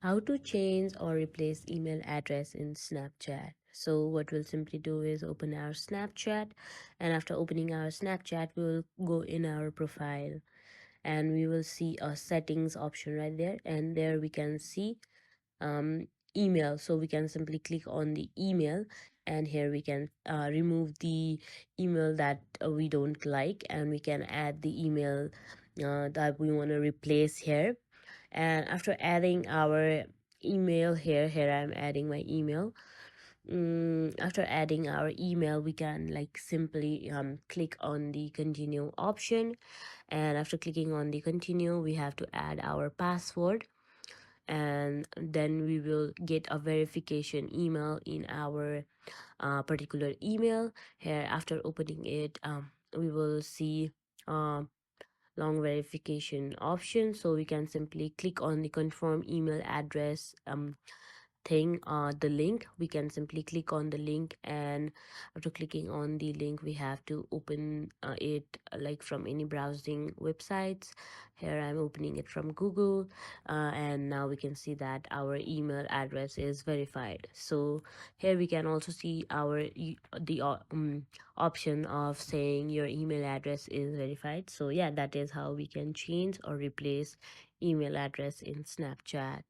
How to change or replace email address in Snapchat. So what we'll simply do is open our Snapchat, and after opening our Snapchat we will go in our profile, and we will see a settings option right there, and there we can see email. So we can simply click on the email, and here we can remove the email that we don't like, and we can add the email that we want to replace here. And after adding our email here I'm adding my email. After adding our email, we can like simply click on the continue option, and after clicking on the continue we have to add our password, and then we will get a verification email in our particular email. Here after opening it, we will see um long verification option, so we can simply click on the confirm email address thing, the link. We can simply click on the link, and after clicking on the link we have to open it like from any browsing websites. Here I'm opening it from Google, and now we can see that our email address is verified. So here we can also see the option of saying your email address is verified. So yeah, that is how we can change or replace email address in Snapchat.